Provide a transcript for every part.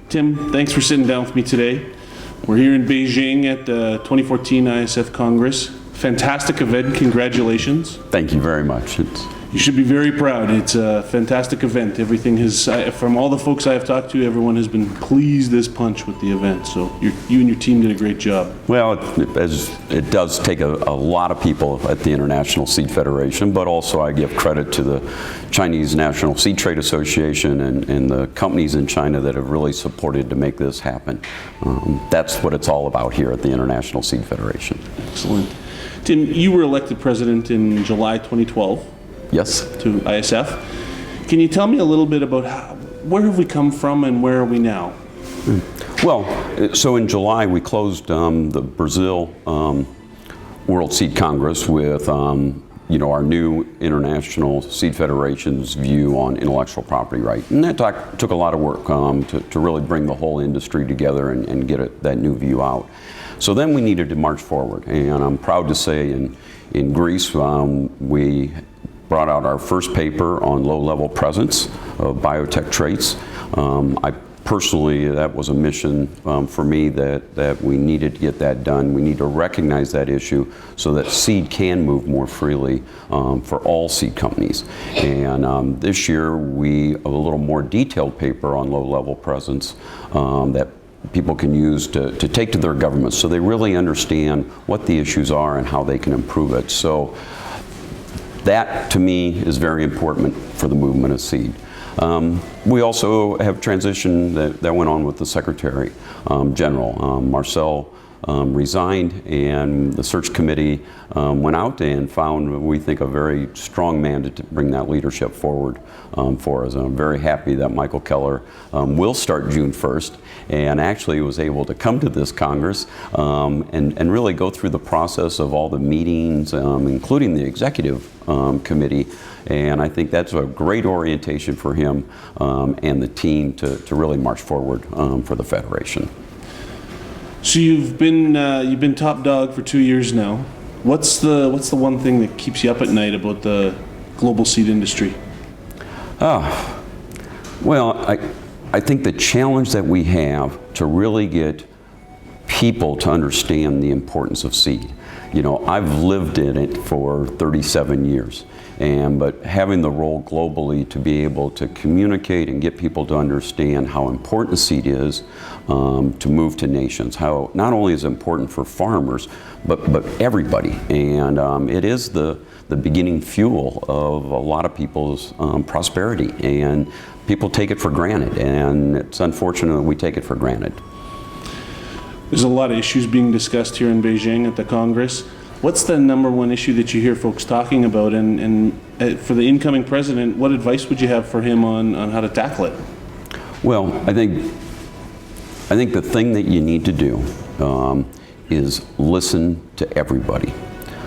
Tim, thanks for sitting down with me today. We're here in Beijing at the 2014 ISF Congress. Fantastic event, congratulations. Thank you very much. You should be very proud. It's a fantastic event. Everything has, from all the folks I have talked to, everyone has been pleased as punch with the event. So you and your team did a great job. Well, it does take a lot of people at the International Seed Federation, but also I give credit to the Chinese National Seed Trade Association and the companies in China that have really supported to make this happen. That's what it's all about here at the International Seed Federation. Excellent. Tim, you were elected president in July 2012. Yes. To ISF. Can you tell me a little bit about where have we come from and where are we now? Well, so in July we closed the Brazil World Seed Congress with our new International Seed Federation's view on intellectual property right. And that took a lot of work to really bring the whole industry together and get that new view out. So then we needed to march forward, and I'm proud to say in Greece we brought out our first paper on low-level presence of biotech traits. Personally, that was a mission for me that we needed to get that done. We need to recognize that issue so that seed can move more freely for all seed companies. And this year, a little more detailed paper on low-level presence that people can use to take to their governments so they really understand what the issues are and how they can improve it. So that, to me, is very important for the movement of seed. We also have transition that went on with the Secretary General. Marcel resigned, and the search committee went out and found, we think, a very strong man to bring that leadership forward for us. And I'm very happy that Michael Keller will start June 1st and actually was able to come to this Congress and really go through the process of all the meetings, including the executive committee. And I think that's a great orientation for him and the team to really march forward for the Federation. So you've been top dog for 2 years now. What's the one thing that keeps you up at night about the global seed industry? Well, I think the challenge that we have to really get people to understand the importance of seed. You know, I've lived in it for 37 years. But having the role globally to be able to communicate and get people to understand how important seed is to move to nations, how not only is it important for farmers, but everybody. And it is the beginning fuel of a lot of people's prosperity. And people take it for granted. And it's unfortunate that we take it for granted. There's a lot of issues being discussed here in Beijing at the Congress. What's the number one issue that you hear folks talking about? And for the incoming president, what advice would you have for him on how to tackle it? Well, I think the thing that you need to do is listen to everybody.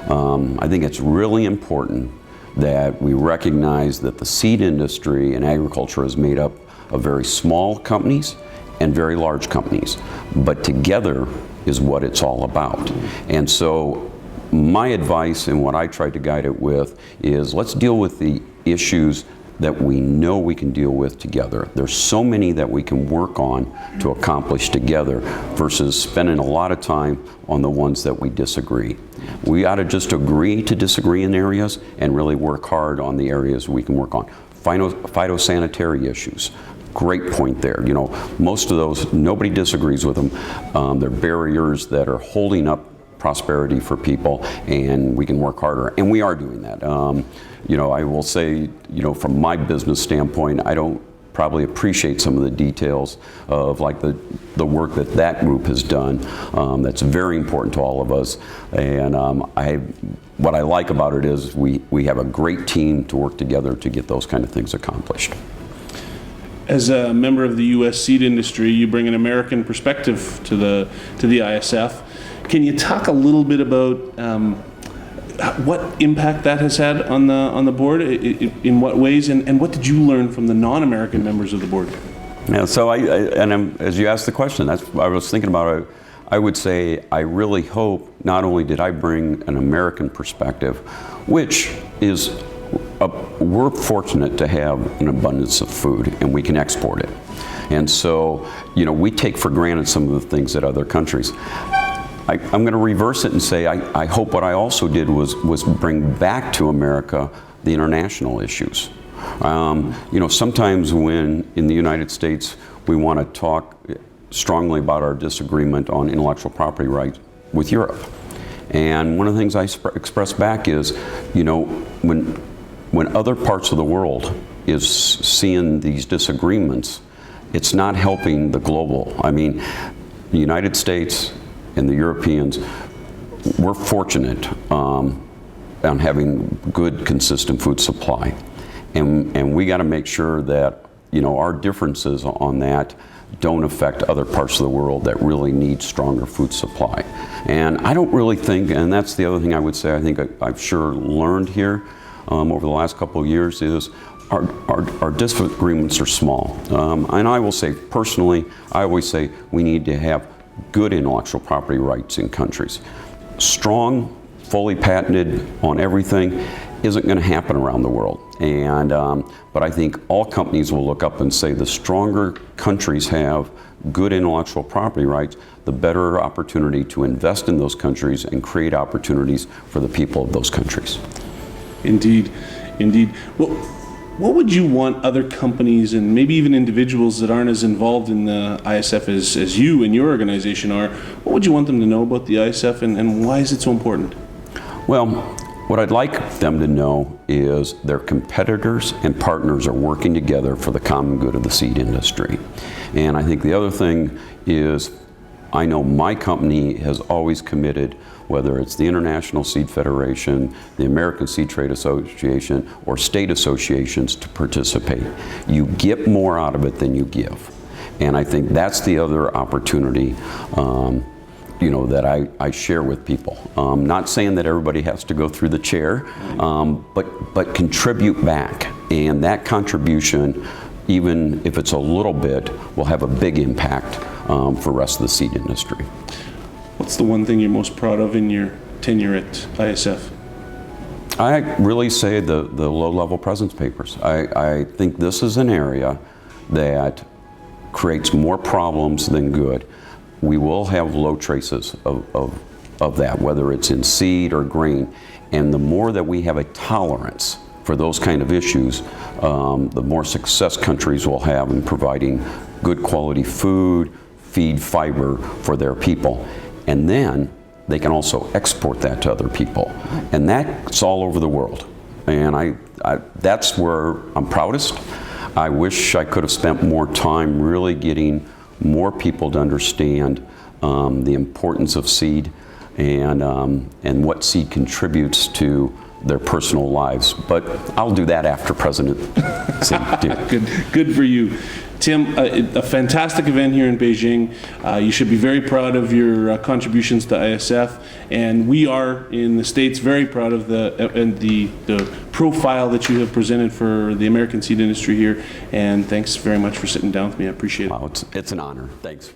I think it's really important that we recognize that the seed industry and agriculture is made up of very small companies and very large companies, but together is what it's all about. And so my advice and what I try to guide it with is let's deal with the issues that we know we can deal with together. There's so many that we can work on to accomplish together versus spending a lot of time on the ones that we disagree. We ought to just agree to disagree in areas and really work hard on the areas we can work on. Phytosanitary issues. Great point there. You know, most of those, nobody disagrees with them. They're barriers that are holding up prosperity for people, and we can work harder, and we are doing that. You know, I will say, you know, from my business standpoint, I don't probably appreciate some of the details of like the work that group has done. That's very important to all of us, and what I like about it is we have a great team to work together to get those kind of things accomplished. As a member of the U.S. seed industry, you bring an American perspective to the ISF. Can you talk a little bit about what impact that has had on the board? In what ways, and what did you learn from the non-American members of the board? Yeah. So as you asked the question, I was thinking about it. I would say I really hope not only did I bring an American perspective, which is we're fortunate to have an abundance of food and we can export it. And so, we take for granted some of the things that other countries. I'm going to reverse it and say I hope what I also did was bring back to America the international issues. Sometimes when in the United States we want to talk strongly about our disagreement on intellectual property rights with Europe. And one of the things I express back is, when other parts of the world is seeing these disagreements, it's not helping the global. I mean, the United States and the Europeans, we're fortunate on having good, consistent food supply. And we got to make sure that, our differences on that don't affect other parts of the world that really need stronger food supply. And I don't really think, and that's the other thing I would say, I think I've sure learned here over the last couple of years is our disagreements are small. And I will say, personally, I always say we need to have good intellectual property rights in countries. Strong, fully patented on everything isn't going to happen around the world. And but I think all companies will look up and say the stronger countries have good intellectual property rights, the better opportunity to invest in those countries and create opportunities for the people of those countries. Indeed, indeed. Well, what would you want other companies and maybe even individuals that aren't as involved in the ISF as you and your organization are, what would you want them to know about the ISF and why is it so important? Well, what I'd like them to know is their competitors and partners are working together for the common good of the seed industry. And I think the other thing is, I know my company has always committed, whether it's the International Seed Federation, the American Seed Trade Association, or state associations, to participate. You get more out of it than you give. And I think that's the other opportunity that I share with people. Not saying that everybody has to go through the chair, but contribute back. And that contribution, even if it's a little bit, will have a big impact for the rest of the seed industry. What's the one thing you're most proud of in your tenure at ISF? I really say the low-level presence papers. I think this is an area that creates more problems than good. We will have low traces of that, whether it's in seed or grain. And the more that we have a tolerance for those kind of issues, the more success countries will have in providing good quality food, feed, fiber for their people. And then they can also export that to other people. And that's all over the world. And that's where I'm proudest. I wish I could have spent more time really getting more people to understand the importance of seed and what seed contributes to their personal lives. But I'll do that after President Xi. Good for you. Tim, a fantastic event here in Beijing. You should be very proud of your contributions to ISF, and we are in the States very proud of the profile that you have presented for the American seed industry here. And thanks very much for sitting down with me. I appreciate it. Wow, it's an honor. Thanks.